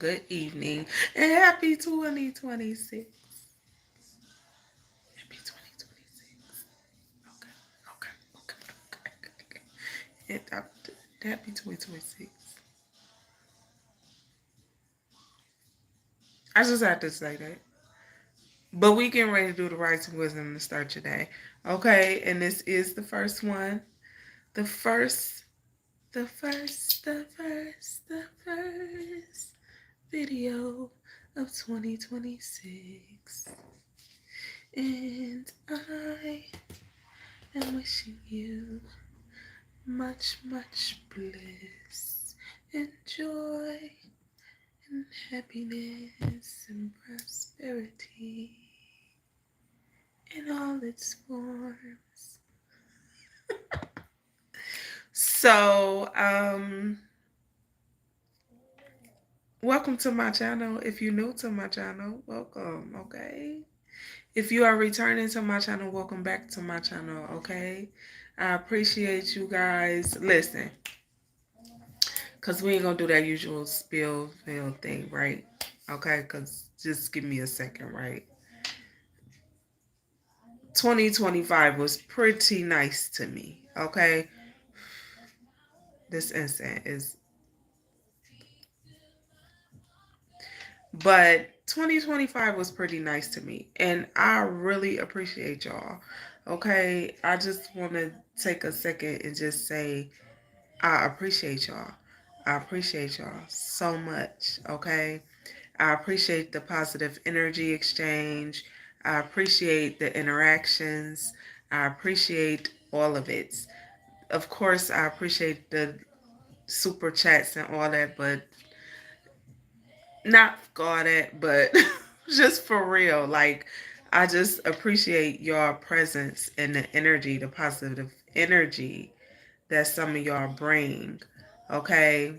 good evening, and happy 2026. Happy 2026. Okay, okay. And happy 2026. I just had to say that. But we getting ready to do the rights and wisdom to start today. Okay, and this is the first one. The first, the first video of 2026. And I am wishing you much bliss and joy and happiness and prosperity in all its forms. So, welcome to my channel. If you're new to my channel, welcome, okay? If you are returning to my channel, welcome back to my channel, okay? I appreciate you guys. Listen, because we ain't going to do that usual spill thing, right? Okay, because just give me a second, right? 2025 was pretty nice to me, okay? This instant is... But 2025 was pretty nice to me, and I really appreciate y'all, okay? I just want to take a second and just say I appreciate y'all. I appreciate y'all so much, okay? I appreciate the positive energy exchange. I appreciate the interactions. I appreciate all of it. Of course, I appreciate the super chats and all that, but not all that, but just for real. Like, I just appreciate your presence and the energy, the positive energy that some of y'all bring, okay?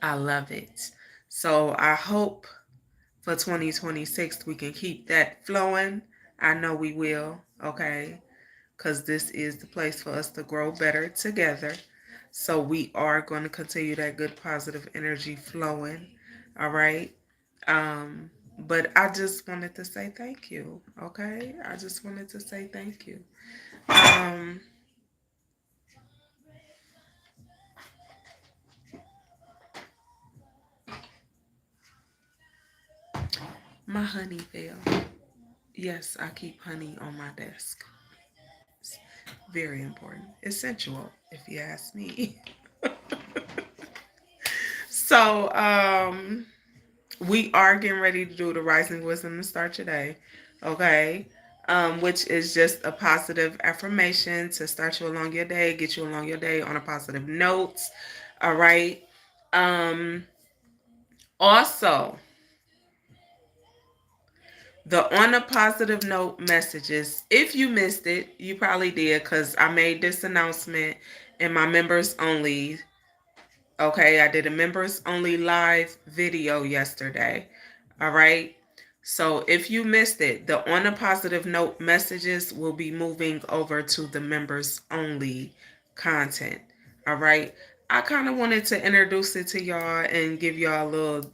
I love it. So I hope for 2026 we can keep that flowing. I know we will, okay? Because this is the place for us to grow better together. So we are going to continue that good positive energy flowing, all right? But I just wanted to say thank you, okay? I just wanted to say thank you. Um, my honey fell. Yes, I keep honey on my desk. It's very important. Essential, if you ask me. So, we are getting ready to do the Rising Wisdom to start today, okay? Which is just a positive affirmation to start you along your day, get you along your day on a positive note, all right? Um, Also, the on a positive note messages, if you missed it, you probably did because I made this announcement in my members only. Okay, I did a members only live video yesterday. All right. So if you missed it, the on a positive note messages will be moving over to the members only content. All right. I kind of wanted to introduce it to y'all and give y'all a little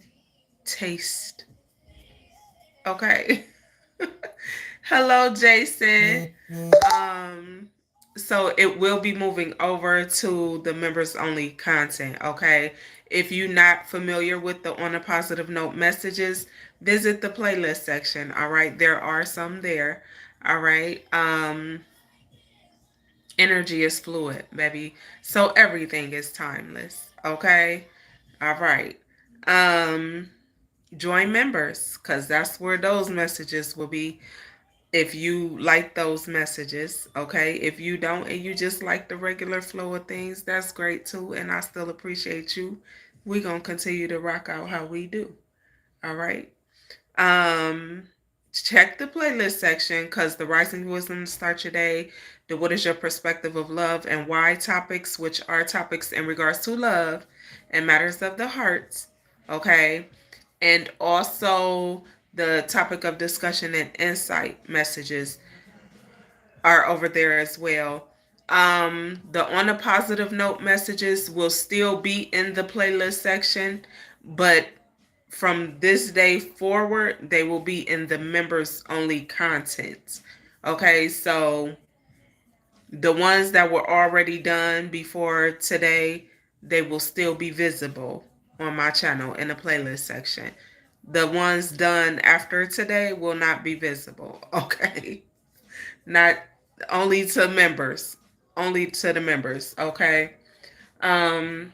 taste. Okay. Hello, Jason. Um, so it will be moving over to the members only content, okay? If you're not familiar with the on a positive note messages, visit the playlist section, all right? There are some there, all right? Energy is fluid, baby. So everything is timeless, okay? All right. Um, Join members, because that's where those messages will be. If you like those messages, okay? If you don't and you just like the regular flow of things, that's great too. And I still appreciate you. We're going to continue to rock out how we do. All right. Um, Check the playlist section because the Rising Wisdom to start your day, the What is your perspective of love and why topics, which are topics in regards to love and matters of the heart. Okay. And also the topic of discussion and insight messages are over there as well. The on a positive note messages will still be in the playlist section, but from this day forward, they will be in the members only content. Okay, so the ones that were already done before today, they will still be visible on my channel in the playlist section. The ones done after today will not be visible. Okay, not only to members, only to the members. Okay. Um,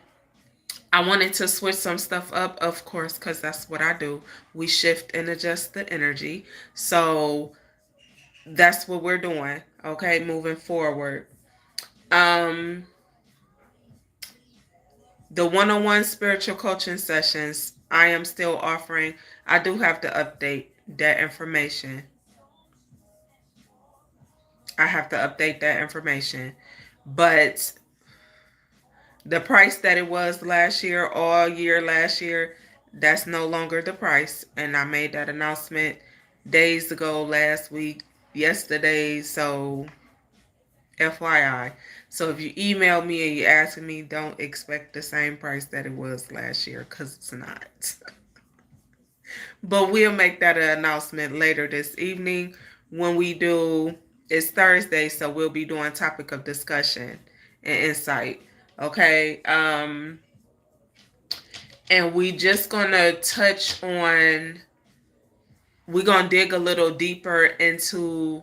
I wanted to switch some stuff up, of course, because that's what I do. We shift and adjust the energy. So that's what we're doing. Okay, moving forward. Um, the one-on-one spiritual coaching sessions I am still offering. I do have to update that information. I have to update that information. But the price that it was last year, all year last year, that's no longer the price. And I made that announcement days ago, last week, yesterday. So, FYI. So, if you email me and you ask me, don't expect the same price that it was last year because it's not. But we'll make that an announcement later this evening when we do. It's Thursday, so we'll be doing topic of discussion and insight. Okay. And we just gonna touch on. We're gonna dig a little deeper into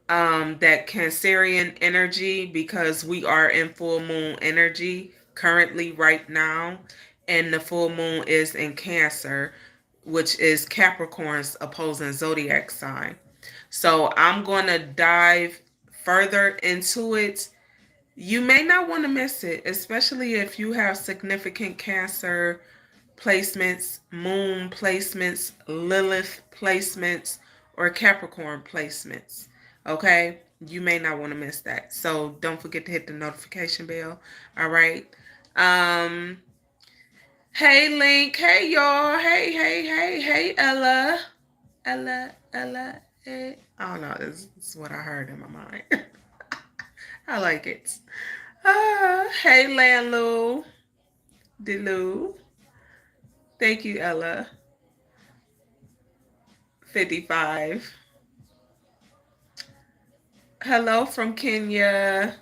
that Cancerian energy because we are in full moon energy currently right now, and the full moon is in Cancer, which is Capricorn's opposing zodiac sign. So I'm gonna dive further into it. You may not want to miss it, especially if you have significant Cancer placements, moon placements, Lilith placements, or Capricorn placements. Okay? You may not want to miss that. So don't forget to hit the notification bell. All right. Um, hey Link. Hey y'all. Hey Ella. Ella. Hey. I don't know. This is what I heard in my mind. I like it. Hey Landloo. Deloo. Thank you, Ella. 55. Hello from Kenya.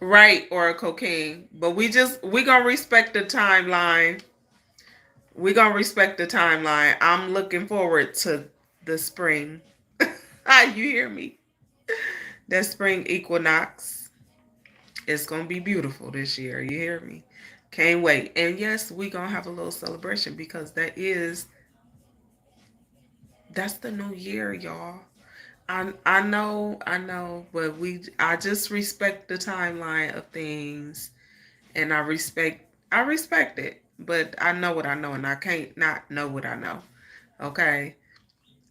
Right, Oracle King. But we gonna respect the timeline. We gonna respect the timeline. I'm looking forward to the spring. You hear me? That spring equinox is gonna be beautiful this year. You hear me? Can't wait. And yes, we gonna have a little celebration because that's the new year, y'all. I know, but I just respect the timeline of things, and I respect it. But I know what I know, and I can't not know what I know. Okay.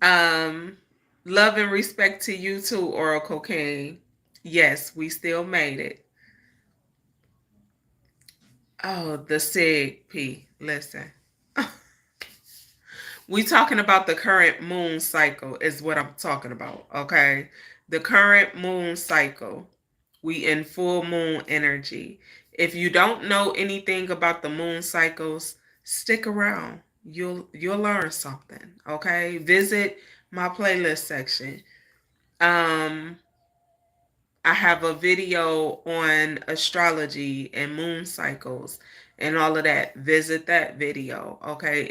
Um, love and respect to you too, Oracle King. Yes, we still made it. Oh, the SIG P. Listen. We talking about the current moon cycle is what I'm talking about, okay? The current moon cycle. We in full moon energy. If you don't know anything about the moon cycles, stick around. You'll learn something, okay? Visit my playlist section. I have a video on astrology and moon cycles and all of that. Visit that video. Okay.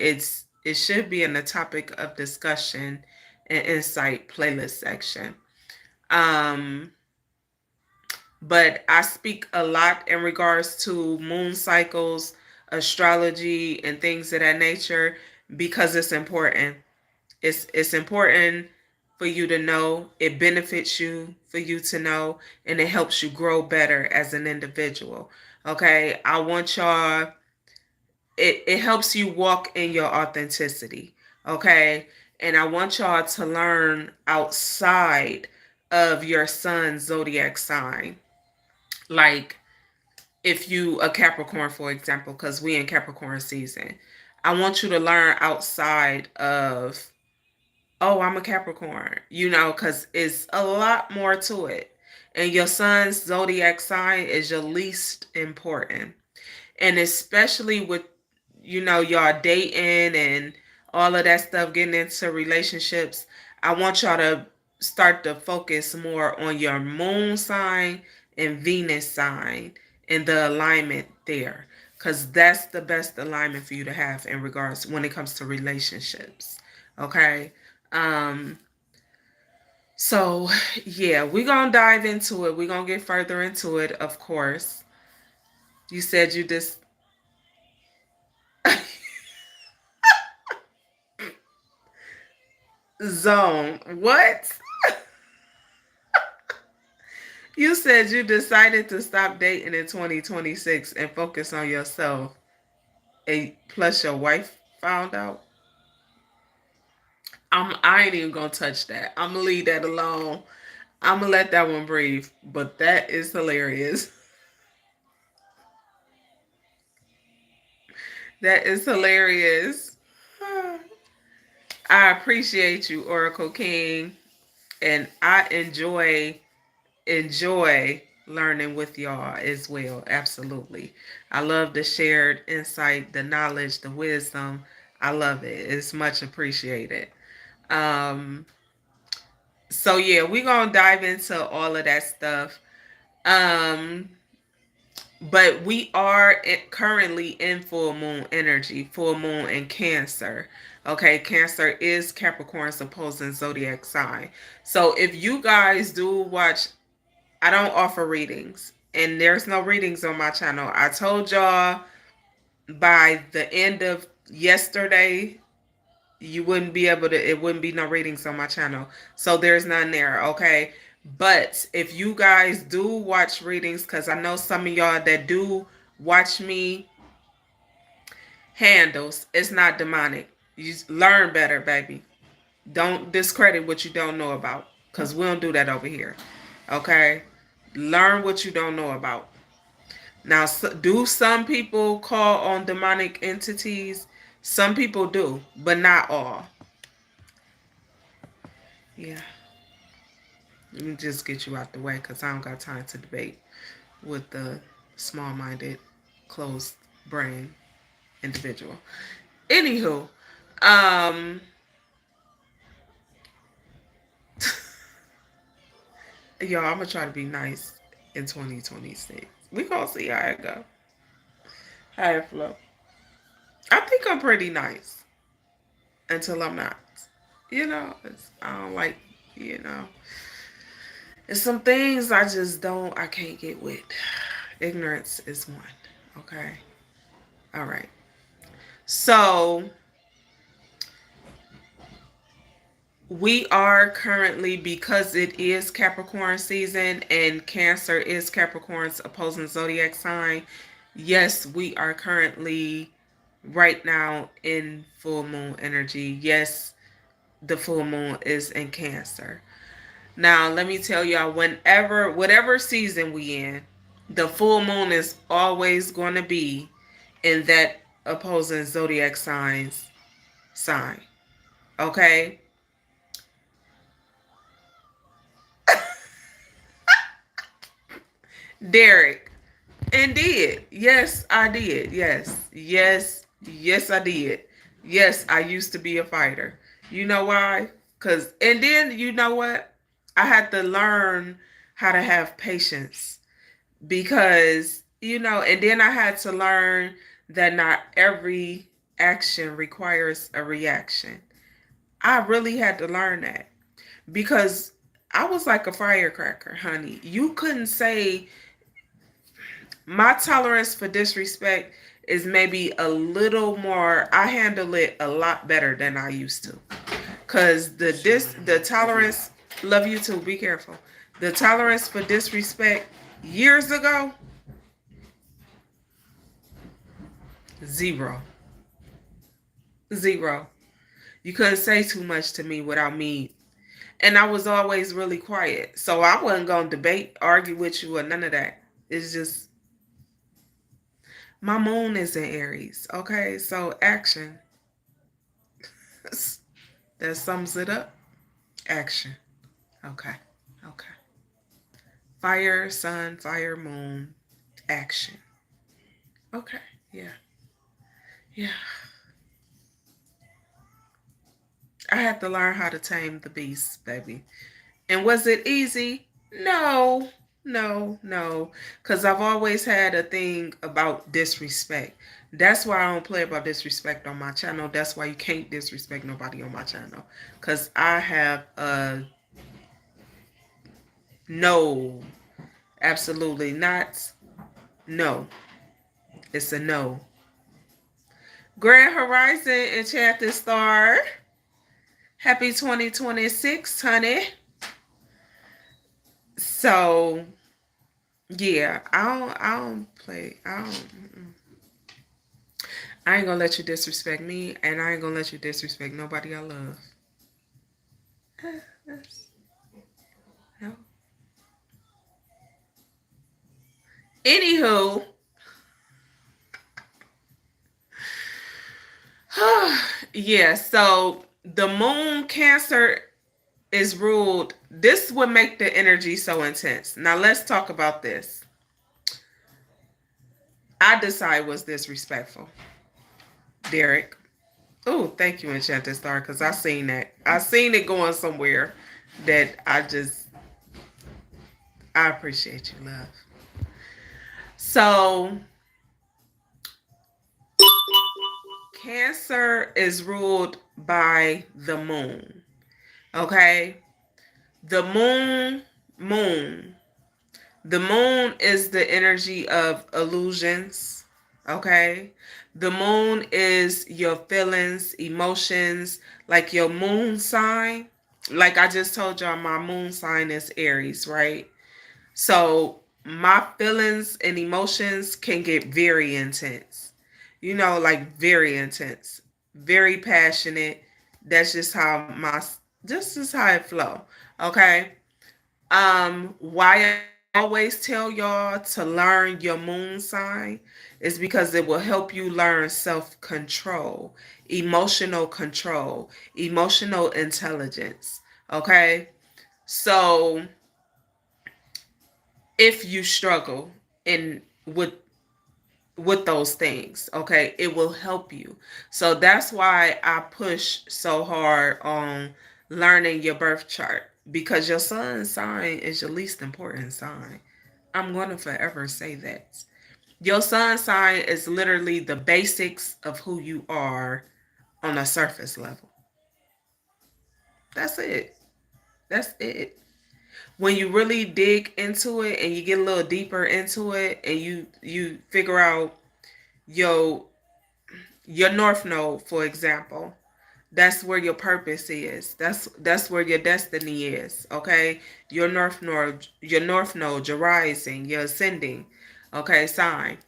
It should be in the topic of discussion and insight playlist section. Um, but I speak a lot in regards to moon cycles, astrology, and things of that nature because it's important. It's important for you to know. It benefits you for you to know, and it helps you grow better as an individual. Okay, I want y'all. It helps you walk in your authenticity. Okay, and I want y'all to learn outside of your sun's zodiac sign. Like if you a Capricorn, for example, because we in Capricorn season. I want you to learn outside of, oh, I'm a Capricorn, because it's a lot more to it. And your sun's zodiac sign is your least important. And especially with y'all dating and all of that stuff, getting into relationships, I want y'all to start to focus more on your moon sign and Venus sign and the alignment there. Because that's the best alignment for you to have in regards when it comes to relationships. Okay. Um, so yeah, we're gonna dive into it. We're gonna get further into it, of course. You said you just zone. What? You said you decided to stop dating in 2026 and focus on yourself. And plus your wife found out. I ain't even gonna touch that. I'm gonna leave that alone. I'm gonna let that one breathe. But that is hilarious. That is hilarious. I appreciate you, Oracle King, and I enjoy learning with y'all as well. Absolutely. I love the shared insight, the knowledge, the wisdom. I love it. It's much appreciated. Um, so yeah, we're gonna dive into all of that stuff. Um, but we are currently in full moon energy, full moon in Cancer. Okay, Cancer is Capricorn's opposing zodiac sign. So if you guys do watch, I don't offer readings, and there's no readings on my channel. I told y'all by the end of yesterday, you wouldn't be able to, it wouldn't be no readings on my channel. So there's none there, okay? But if you guys do watch readings, because I know some of y'all that do watch me handles, it's not demonic. You learn better, baby. Don't discredit what you don't know about, because we don't do that over here, okay? Learn what you don't know about. Now, do some people call on demonic entities? Some people do, but not all. Yeah. Let me just get you out the way because I don't got time to debate with the small-minded, closed brain individual. Anywho, um, y'all, I'm gonna try to be nice in 2026. We gonna see how it go. How it flow. I think I'm pretty nice until I'm not. I don't like, you know. It's some things I can't get with. Ignorance is one. Okay. All right. So we are currently, because it is Capricorn season and Cancer is Capricorn's opposing zodiac sign. Yes, we are currently right now in full moon energy. Yes, the full moon is in Cancer. Now, let me tell y'all, whatever season we in, the full moon is always going to be in that opposing zodiac sign. Okay? Derek. Indeed. Yes, I did. Yes. Yes. Yes, I did. Yes, I used to be a fighter. You know why? And then, you know what? I had to learn how to have patience because, and then I had to learn that not every action requires a reaction. I really had to learn that because I was like a firecracker, honey. You couldn't say my tolerance for disrespect is maybe a little more. I handle it a lot better than I used to. Cause the tolerance, love you too, be careful. The tolerance for disrespect years ago, zero. Zero. You couldn't say too much to me without me. And I was always really quiet. So I wasn't gonna debate, argue with you or none of that. It's just my moon is in Aries. Okay, so action. That sums it up. Action. Okay. Okay. Fire, sun, fire, moon, action. Okay. Yeah. Yeah. I had to learn how to tame the beast, baby. And was it easy? No, no. Because I've always had a thing about disrespect. That's why I don't play about disrespect on my channel. That's why you can't disrespect nobody on my channel. Because I have a no, absolutely not. No, it's a no. Grand Horizon Enchanted Star. Happy 2026, honey. So yeah, I don't play. I ain't gonna let you disrespect me, and I ain't gonna let you disrespect nobody I love. No. Anywho, yeah. So the moon Cancer is ruled. This would make the energy so intense. Now let's talk about this. I decide was disrespectful, Derek. Oh, thank you, Enchanted Star, because I seen that. I seen it going somewhere that I appreciate you, love. So Cancer is ruled by the moon. Okay? The moon. The moon is the energy of illusions. Okay? The moon is your feelings, emotions, like your moon sign. Like I just told y'all, my moon sign is Aries, right? So my feelings and emotions can get very intense. You know, like very intense, very passionate. That's just how this is how it flow. Okay. Why I always tell y'all to learn your moon sign is because it will help you learn control, emotional intelligence. Okay. So if you struggle in with those things, okay, it will help you. So that's why I push so hard on learning your birth chart, because your sun sign is your least important sign. I'm going to forever say that. Your sun sign is literally the basics of who you are on a surface level. That's it. That's it. When you really dig into it and you get a little deeper into it, and you figure out your your north node, for example, that's where your purpose is. That's where your destiny is. Okay, your north node, your rising, your ascending. Okay, sign.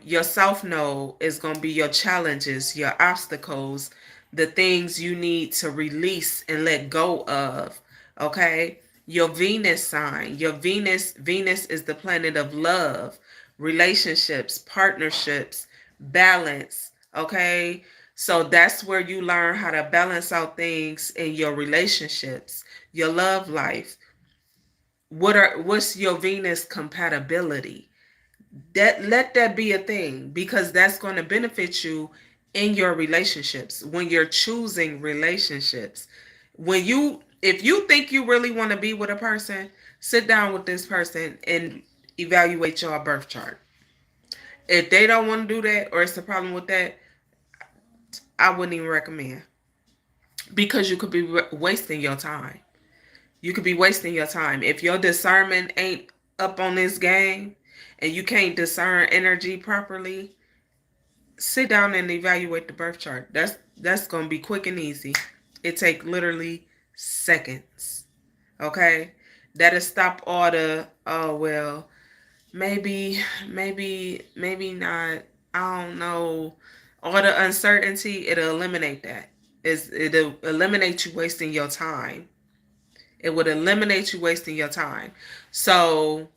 Your south node is going to be your challenges, your obstacles, the things you need to release and let go of. Okay, your Venus sign, Venus is the planet of love, relationships, partnerships, balance. Okay, so that's where you learn how to balance out things in your relationships, your love life. What's your Venus compatibility? That let that be a thing, because that's going to benefit you in your relationships when you're choosing relationships. When you If you think you really want to be with a person, sit down with this person and evaluate your birth chart. If they don't want to do that, or it's a problem with that, I wouldn't even recommend, because you could be wasting your time. You could be wasting your time if your discernment ain't up on this game and you can't discern energy properly. Sit down and evaluate the birth chart. That's gonna be quick and easy. It take literally seconds. Okay, that'll stop all the, oh well, maybe not. I don't know. All the uncertainty, it'll eliminate that. It'll eliminate you wasting your time. It would eliminate you wasting your time. So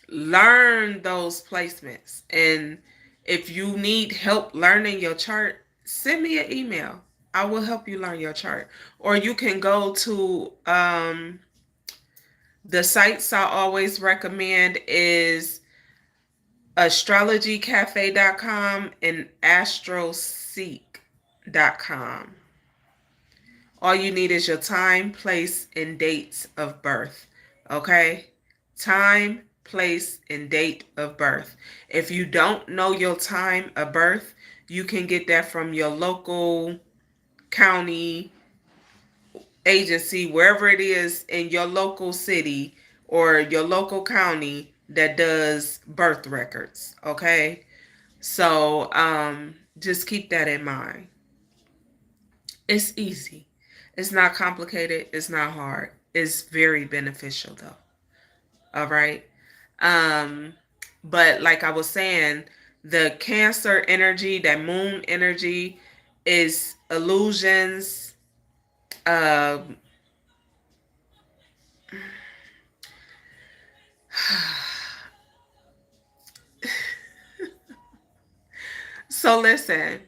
learn those placements. And if you need help learning your chart, send me an email. I will help you learn your chart. Or you can go to the sites I always recommend is astrologycafe.com and astroseek.com. All you need is your time, place, and dates of birth. Okay? Time, place, and date of birth. If you don't know your time of birth, you can get that from your local county agency, wherever it is in your local city or your local county that does birth records. Okay? So just keep that in mind. It's easy. It's not complicated. It's not hard. It's very beneficial though. All right. Um, but like I was saying, the Cancer energy, that moon energy, is illusions. Um, so listen,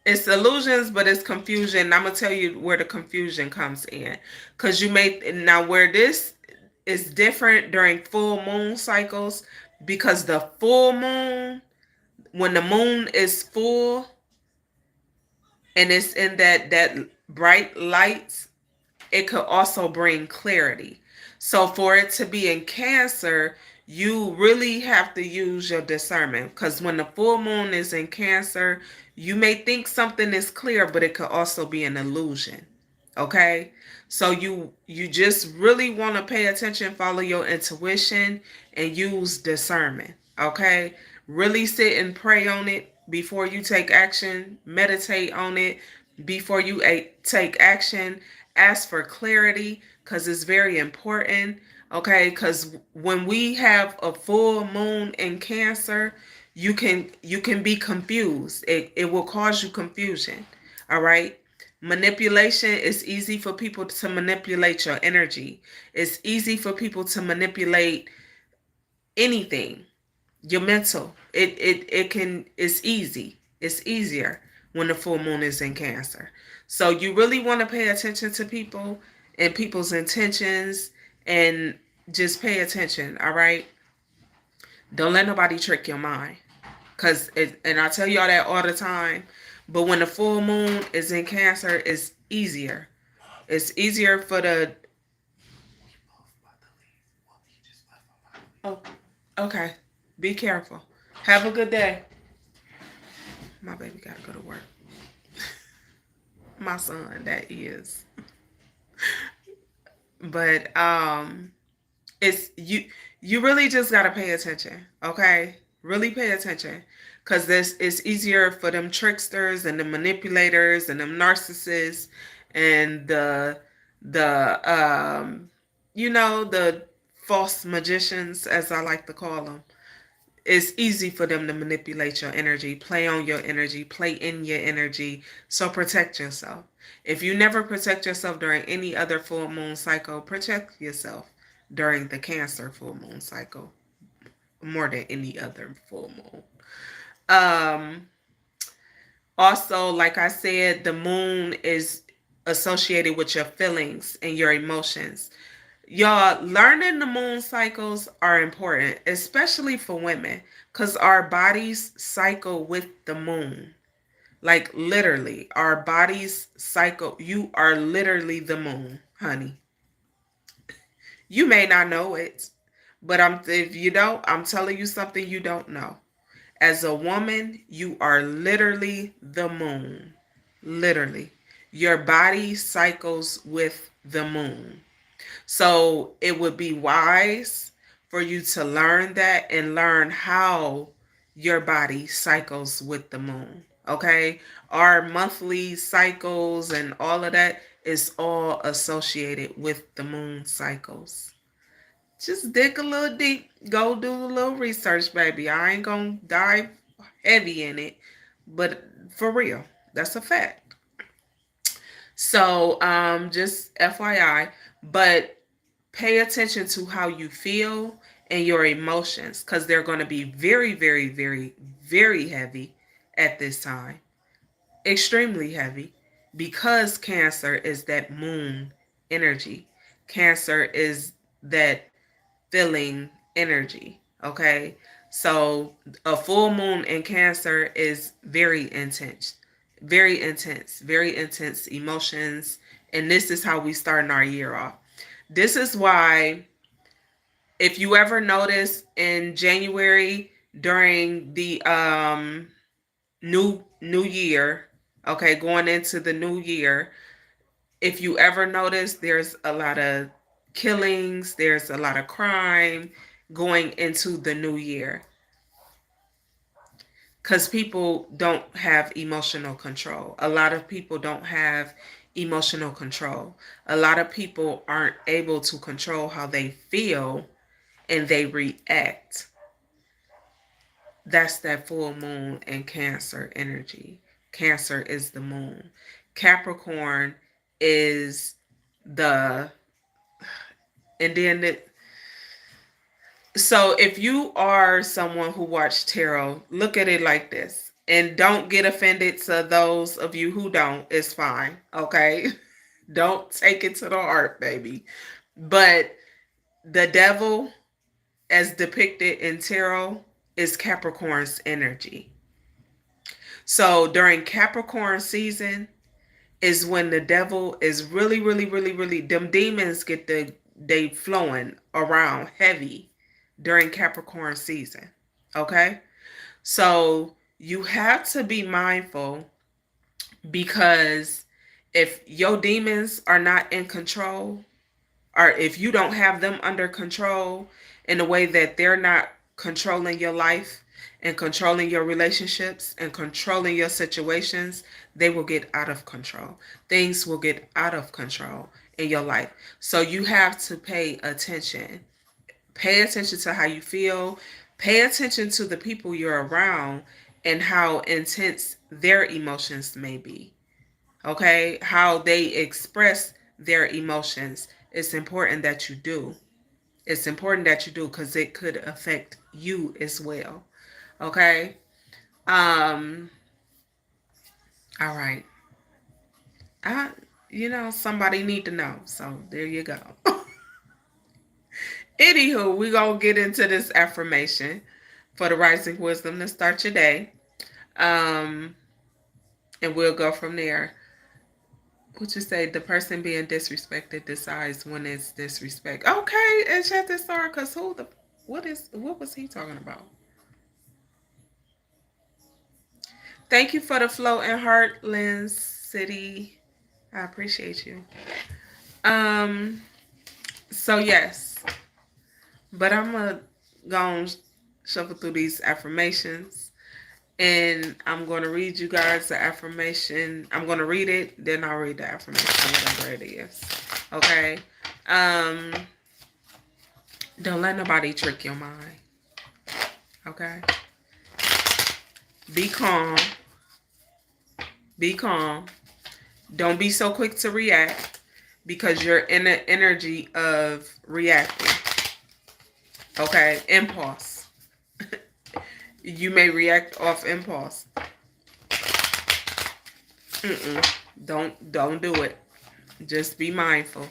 it's illusions, but it's confusion. I'm gonna tell you where the confusion comes in, because you may now where this is different during full moon cycles, because the full moon, when the moon is full and it's in that bright light, it could also bring clarity. So for it to be in Cancer, you really have to use your discernment, because when the full moon is in Cancer, you may think something is clear, but it could also be an illusion. Okay? So you just really want to pay attention, follow your intuition, and use discernment. Okay? Really sit and pray on it before you take action. Meditate on it before you take action. Ask for clarity, because it's very important. Okay? Because when we have a full moon in Cancer, you can be confused. It will cause you confusion. All right? Manipulation is easy for people to manipulate your energy. It's easy for people to manipulate anything. Your mental. It's easy. It's easier when the full moon is in Cancer. So you really want to pay attention to people and people's intentions, and just pay attention, all right? Don't let nobody trick your mind. And I tell y'all that all the time, but when the full moon is in Cancer, it's easier. It's easier for the. Oh, okay. Be careful. Have a good day. My baby gotta go to work. My son, that is. But it's you really just gotta pay attention, okay? Really pay attention. Cause this it's easier for them tricksters and the manipulators and them narcissists and the false magicians, as I like to call them. It's easy for them to manipulate your energy, play on your energy, play in your energy. So protect yourself. If you never protect yourself during any other full moon cycle, protect yourself during the Cancer full moon cycle more than any other full moon. Um, Also, like I said, the moon is associated with your feelings and your emotions. Y'all, learning the moon cycles are important, especially for women, because our bodies cycle with the moon. Like literally, our bodies cycle. You are literally the moon, honey. You may not know it, but if you don't, I'm telling you something you don't know. As a woman, you are literally the moon. Literally. Your body cycles with the moon. So it would be wise for you to learn that and learn how your body cycles with the moon. Okay? Our monthly cycles and all of that is all associated with the moon cycles. Just dig a little deep. Go do a little research, baby. I ain't gonna dive heavy in it, but for real, that's a fact. So, just FYI, but pay attention to how you feel and your emotions, because they're going to be very, very, very, very heavy at this time. Extremely heavy, because Cancer is that moon energy. Cancer is that feeling energy. Okay. So a full moon in Cancer is very intense, very intense, very intense emotions. And this is how we starting our year off. This is why, if you ever notice in January during the new year, okay, going into the new year, if you ever notice, there's a lot of killings, there's a lot of crime going into the new year, because people don't have emotional control. A lot of people don't have emotional control. A lot of people aren't able to control how they feel, and they react. That's that full moon and Cancer energy. Cancer is the moon. Capricorn is the, and then so if you are someone who watched tarot, look at it like this. And don't get offended to those of you who don't. It's fine. Okay? Don't take it to the heart, baby. But the devil, as depicted in tarot, is Capricorn's energy. So during Capricorn season is when the devil is really, really, really, really, them demons get they flowing around heavy during Capricorn season. Okay? So you have to be mindful, because if your demons are not in control, or if you don't have them under control in a way that they're not controlling your life and controlling your relationships and controlling your situations, they will get out of control. Things will get out of control in your life. So you have to pay attention. Pay attention to how you feel. Pay attention to the people you're around and how intense their emotions may be. Okay? How they express their emotions. It's important that you do. It's important that you do, because it could affect you as well. Okay? All right. Somebody need to know. So there you go. Anywho, we gonna get into this affirmation for the rising wisdom to start your day. And we'll go from there. What you say? The person being disrespected decides when it's disrespect. Okay, and shut this door, because what was he talking about? Thank you for the flow and heart, Lens City. I appreciate you. So yes. But I'm gonna go and shuffle through these affirmations, and I'm gonna read you guys the affirmation. I'm gonna read it, then I'll read the affirmation, whatever it is. Okay. Don't let nobody trick your mind. Okay. Be calm. Be calm. Don't be so quick to react, because you're in the energy of reacting. Okay. Impulse. You may react off impulse. Don't do it. Just be mindful.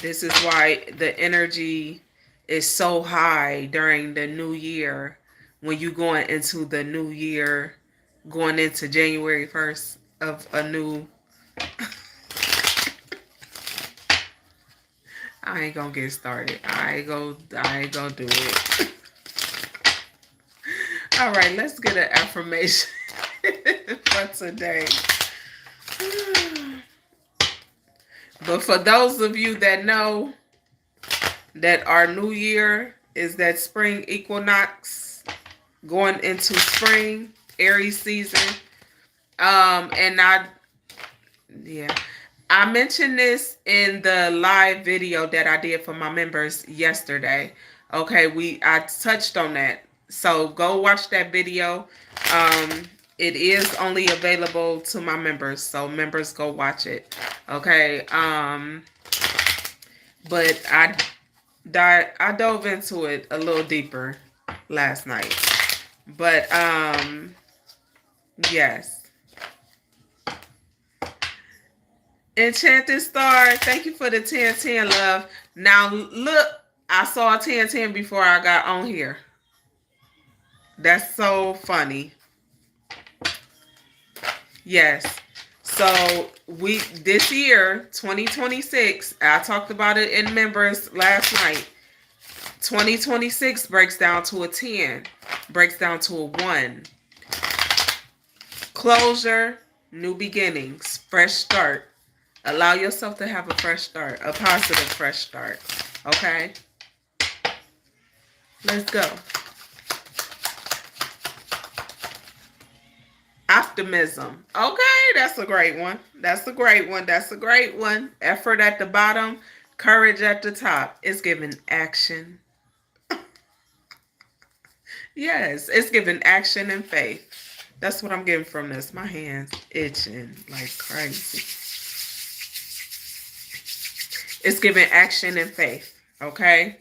This is why the energy is so high during the new year, when you going into the new year, going into January 1st of a new... I ain't gonna get started. I ain't gonna do it. All right, let's get an affirmation for today. But for those of you that know that our new year is that spring equinox, going into spring, Aries season. And I mentioned this in the live video that I did for my members yesterday. Okay, I touched on that. So go watch that video. It is only available to my members, so members go watch it. Okay. But I dove into it a little deeper last night. But yes. Enchanted Star, thank you for the 1010, love. Now, look, I saw a 1010 before I got on here. That's so funny. Yes. So this year, 2026, I talked about it in members last night. 2026 breaks down to a 10, breaks down to a 1. Closure, new beginnings, fresh start. Allow yourself to have a fresh start, a positive fresh start. Okay? Let's go. Optimism. Okay, that's a great one. That's a great one. That's a great one. Effort at the bottom, courage at the top. It's giving action. Yes, it's giving action and faith. That's what I'm getting from this. My hands itching like crazy. It's giving action and faith. Okay?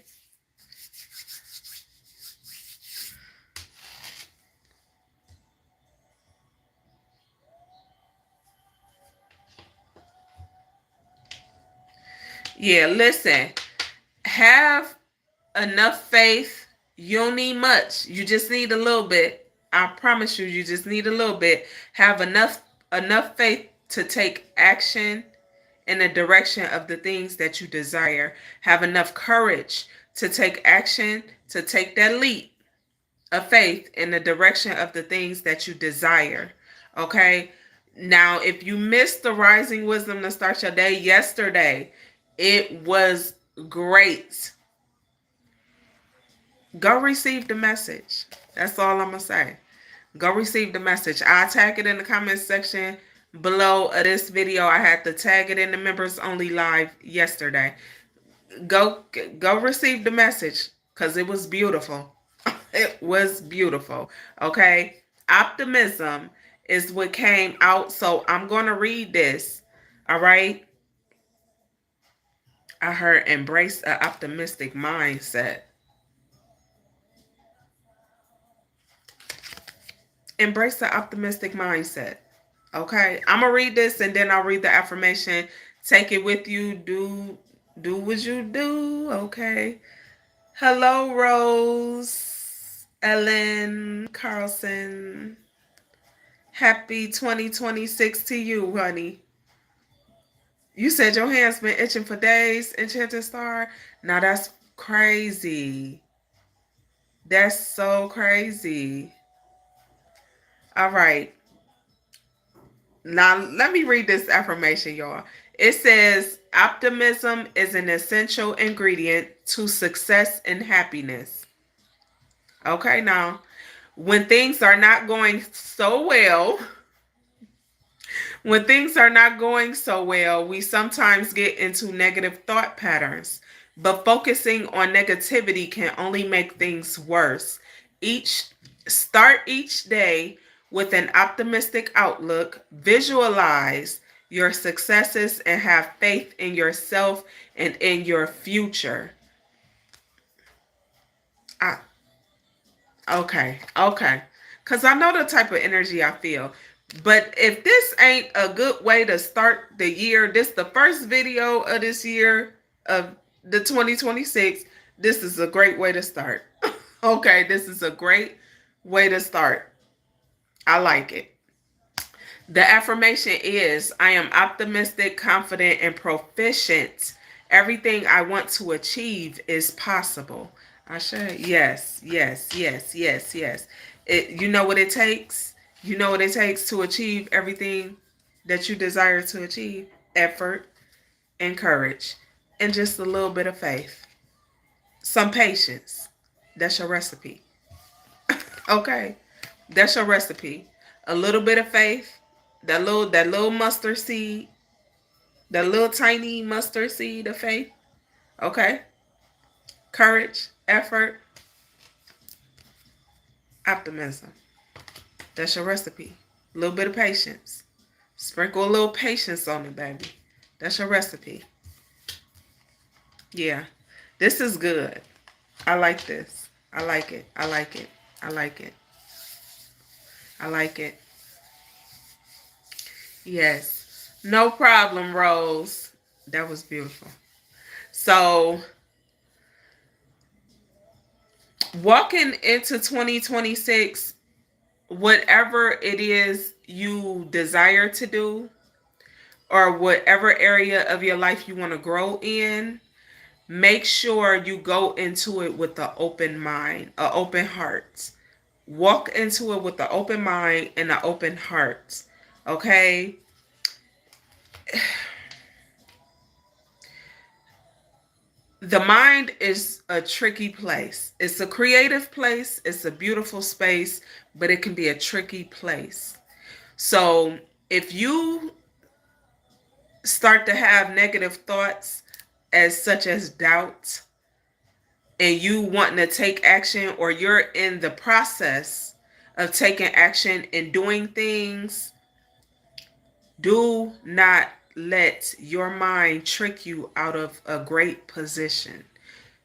Yeah, listen. Have enough faith. You don't need much. You just need a little bit. I promise you, you just need a little bit. Have enough faith to take action in the direction of the things that you desire. Have enough courage to take action, to take that leap of faith in the direction of the things that you desire. Okay? Now, if you missed the Rising Wisdom to start your day yesterday, it was great. Go receive the message. That's all I'm going to say. Go receive the message. I'll tag it in the comments section below this video. I had to tag it in the members only live yesterday. Go receive the message because it was beautiful. It was beautiful. Okay. Optimism is what came out. So I'm going to read this. All right. I heard embrace an optimistic mindset. Embrace the optimistic mindset. Okay. I'm going to read this and then I'll read the affirmation. Take it with you. Do what you do. Okay. Hello, Rose, Ellen, Carlson. Happy 2026 to you, honey. You said your hand's been itching for days, Enchanted Star. Now that's crazy. That's so crazy. All right. Now let me read this affirmation, y'all. It says, optimism is an essential ingredient to success and happiness. Okay, now, when things are not going so well, we sometimes get into negative thought patterns, but focusing on negativity can only make things worse. Start each day with an optimistic outlook, visualize your successes, and have faith in yourself and in your future. Okay. Because I know the type of energy I feel. But if this ain't a good way to start the year, this the first video of this year of the 2026, this is a great way to start. Okay, this is a great way to start. I like it. The affirmation is, I am optimistic, confident, and proficient. Everything I want to achieve is possible. I should. Yes. You know what it takes? You know what it takes to achieve everything that you desire to achieve? Effort and courage and just a little bit of faith. Some patience. That's your recipe. Okay. That's your recipe. A little bit of faith, that little mustard seed, that little tiny mustard seed of faith. Okay? Courage, effort, optimism. That's your recipe. A little bit of patience. Sprinkle a little patience on it, baby. That's your recipe. Yeah. This is good. I like this. I like it. I like it. I like it. I like it. Yes. No problem, Rose. That was beautiful. So, walking into 2026, whatever it is you desire to do, or whatever area of your life you want to grow in, make sure you go into it with an open mind, an open heart. Walk into it with an open mind and an open heart. Okay? The mind is a tricky place. It's a creative place, it's a beautiful space, but it can be a tricky place. So, if you start to have negative thoughts as such as doubt, and you wanting to take action, or you're in the process of taking action and doing things, do not let your mind trick you out of a great position.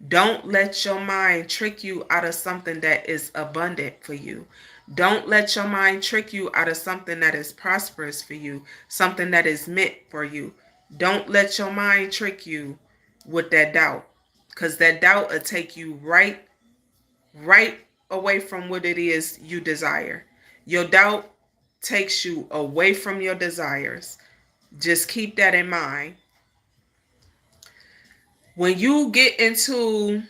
Don't let your mind trick you out of something that is abundant for you. Don't let your mind trick you out of something that is prosperous for you, something that is meant for you. Don't let your mind trick you with that doubt, because that doubt will take you right away from what it is you desire. Your doubt takes you away from your desires. Just keep that in mind. When you get into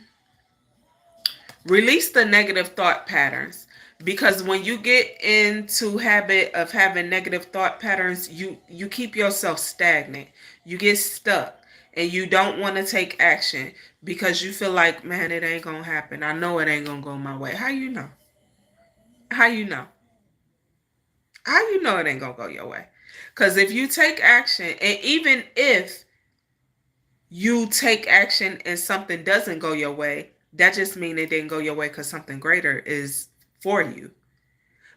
release the negative thought patterns, because when you get into habit of having negative thought patterns, you keep yourself stagnant. You get stuck and you don't want to take action because you feel like, man, it ain't gonna happen. I know it ain't gonna go my way. How you know? How you know? How you know it ain't gonna go your way? Because if you take action, and even if you take action and something doesn't go your way, that just means it didn't go your way because something greater is for you.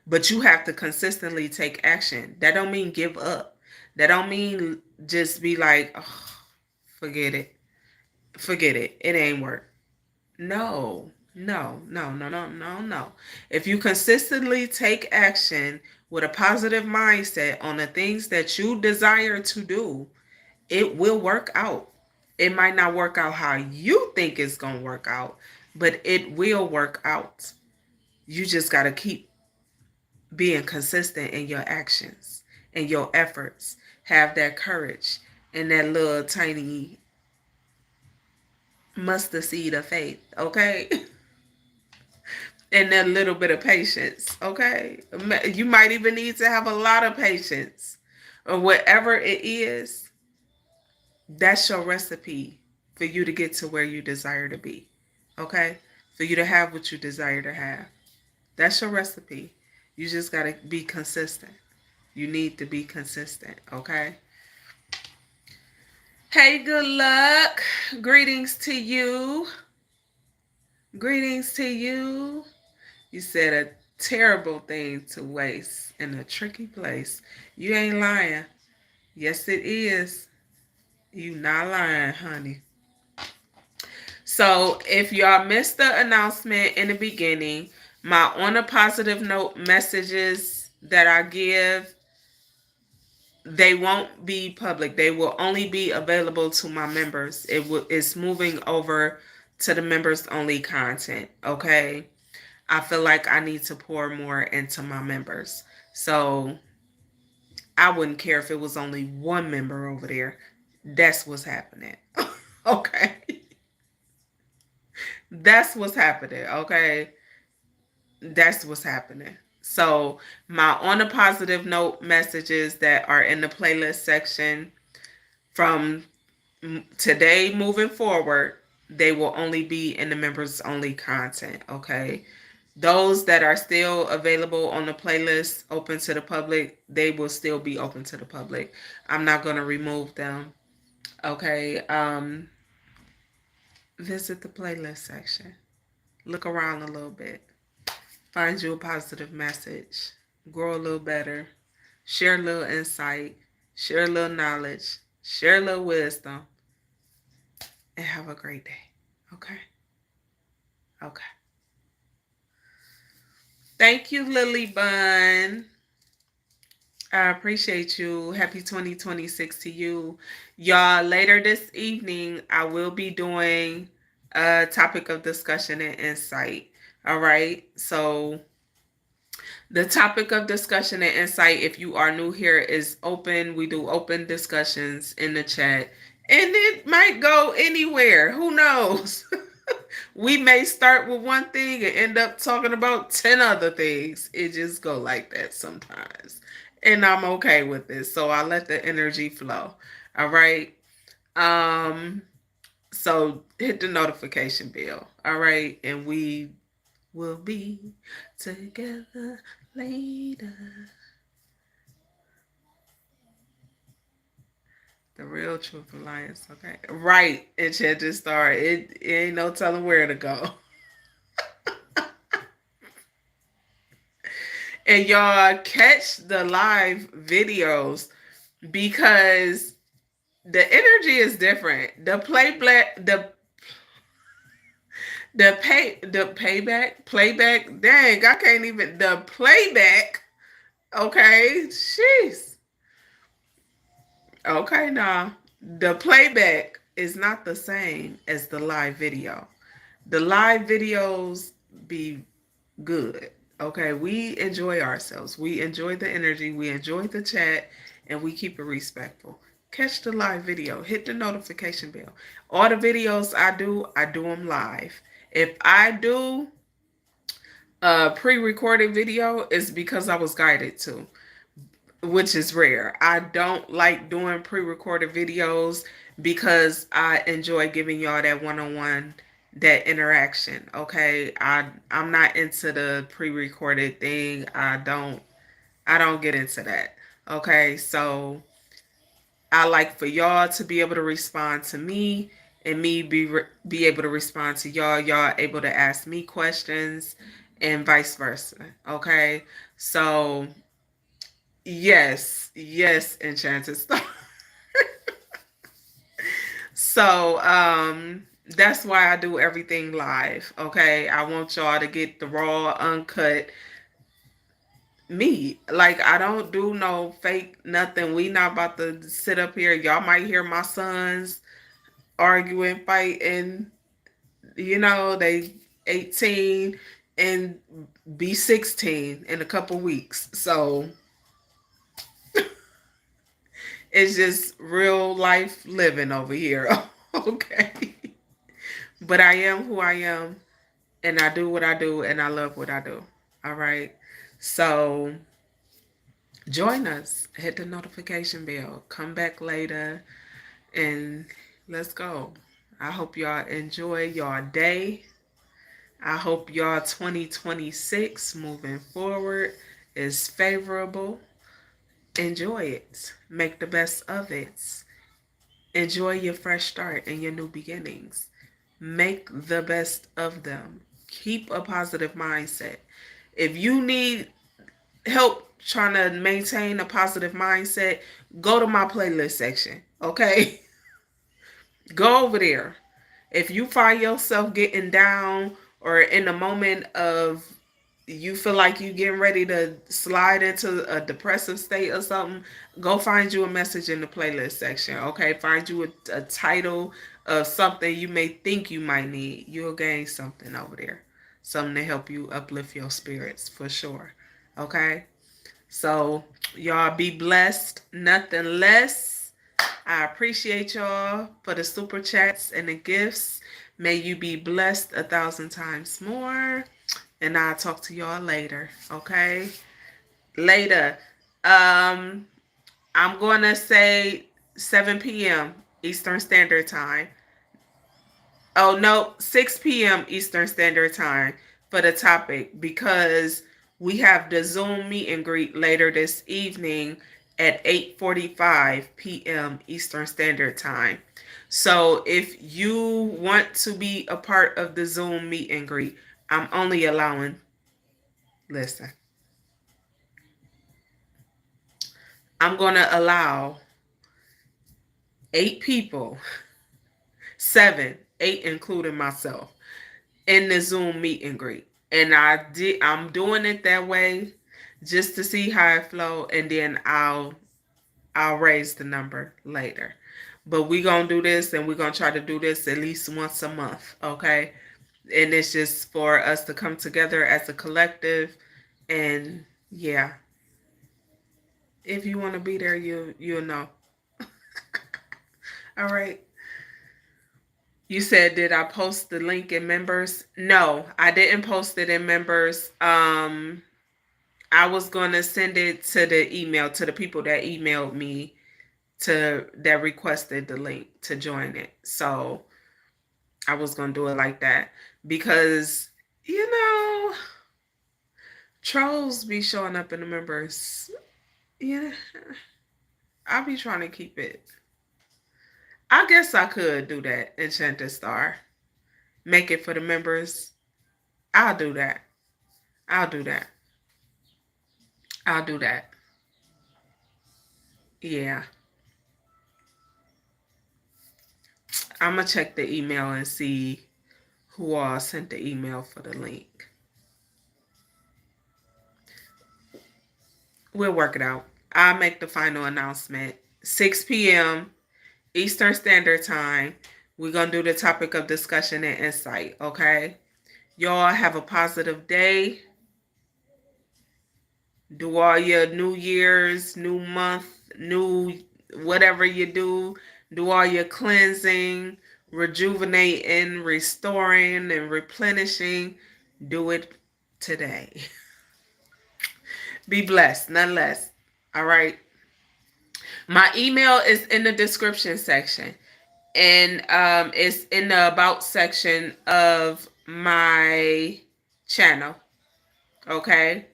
But you have to consistently take action. That don't mean give up. That don't mean just be like, oh, forget it. Forget it. It ain't work. No, no, no, no, no, no, no. If you consistently take action with a positive mindset on the things that you desire to do, it will work out. It might not work out how you think it's going to work out, but it will work out. You just got to keep being consistent in your actions and your efforts. Have that courage and that little tiny mustard seed of faith, okay? And that little bit of patience, okay? You might even need to have a lot of patience, or whatever it is. That's your recipe for you to get to where you desire to be, okay? For you to have what you desire to have. That's your recipe. You just got to be consistent. You need to be consistent, okay? Hey, good luck. Greetings to you. Greetings to you. You said a terrible thing to waste in a tricky place. You ain't lying. Yes, it is. You not lying, honey. So if y'all missed the announcement in the beginning, my on a positive note messages that I give, they won't be public. They will only be available to my members. It's moving over to the members only content. Okay. I feel like I need to pour more into my members. So I wouldn't care if it was only one member over there. That's what's happening. Okay. That's what's happening. Okay. That's what's happening. So my on a positive note messages that are in the playlist section from today moving forward, they will only be in the members only content. Okay. Those that are still available on the playlist open to the public, they will still be open to the public. I'm not going to remove them. Okay. Visit the playlist section. Look around a little bit. Find you a positive message. Grow a little better. Share a little insight. Share a little knowledge. Share a little wisdom. And have a great day. Okay? Okay. Thank you, Lily Bun. I appreciate you. Happy 2026 to you. Y'all, later this evening, I will be doing a topic of discussion and insight. All right. So, the topic of discussion and insight, if you are new here, is open. We do open discussions in the chat, and it might go anywhere. Who knows? We may start with one thing and end up talking about 10 other things. It just go like that sometimes. And I'm okay with it. So I let the energy flow. All right. Um so hit the notification bell. All right. And we will be together later. The real truth alliance. Okay. Right. Enchanted Star. It ain't no telling where to go. And y'all catch the live videos because the energy is different. Playback. Dang, I can't even the playback. Okay, jeez. Okay, nah. The playback is not the same as the live video. The live videos be good. Okay, we enjoy ourselves. We enjoy the energy. We enjoy the chat, and we keep it respectful. Catch the live video. Hit the notification bell. All the videos I do them live. If I do a pre-recorded video, it's because I was guided to, which is rare. I don't like doing pre-recorded videos because I enjoy giving y'all that one-on-one, that interaction. Okay, I'm not into the pre-recorded thing. I don't get into that. Okay, so I like for y'all to be able to respond to me, and me be able to respond to y'all. Y'all able to ask me questions, and vice versa. Okay, so yes, Enchanted Star. So, that's why I do everything live. Okay, I want y'all to get the raw, uncut me. Like, I don't do no fake nothing. We not about to sit up here. Y'all might hear my sons arguing, fighting. They 18 and be 16 in a couple weeks. So it's just real life living over here. Okay. But I am who I am, and I do what I do, and I love what I do. All right. So join us. Hit the notification bell. Come back later, and let's go. I hope y'all enjoy your day. I hope y'all 2026 moving forward is favorable. Enjoy it. Make the best of it. Enjoy your fresh start and your new beginnings. Make the best of them. Keep a positive mindset. If you need help trying to maintain a positive mindset, go to my playlist section. Okay? Go over there. If you find yourself getting down or in a moment of you feel like you getting ready to slide into a depressive state or something, go find you a message in the playlist section. Okay, find you a title of something you may think you might need. You'll gain something over there, something to help you uplift your spirits for sure. Okay, so y'all be blessed, nothing less. I appreciate y'all for the super chats and the gifts. May you be blessed 1,000 times more. And I'll talk to y'all later. Okay? Later. I'm gonna say 7 p.m. Eastern Standard Time. Oh no, 6 p.m. Eastern Standard Time for the topic, because we have the Zoom meet and greet later this evening at 8:45 p.m. Eastern Standard Time. So if you want to be a part of the Zoom meet and greet, I'm only allowing, listen, I'm going to allow 8 people, 8 including myself, in the Zoom meet and greet. And I'm doing it that way just to see how it flow, and then I'll raise the number later. But we gonna do this, and we're gonna try to do this at least once a month, okay? And it's just for us to come together as a collective, and yeah, if you want to be there, you'll know. All right. You said, did I post the link in members? No, I didn't post it in members. I was gonna send it to the email to the people that emailed me that requested the link to join it. So I was gonna do it like that because trolls be showing up in the members. Yeah, I'll be trying to keep it. I guess I could do that. Enchanted Star, make it for the members. I'll do that. I'll do that. I'll do that. Yeah. I'm going to check the email and see who all sent the email for the link. We'll work it out. I'll make the final announcement. 6 p.m. Eastern Standard Time. We're going to do the topic of discussion and insight, okay? Y'all have a positive day. Do all your New Year's, new month, new whatever you do. Do all your cleansing, rejuvenating, restoring, and replenishing. Do it today. Be blessed, none less. All right. My email is in the description section. And it's in the about section of my channel. Okay.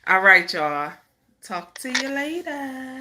All right, y'all. Talk to you later.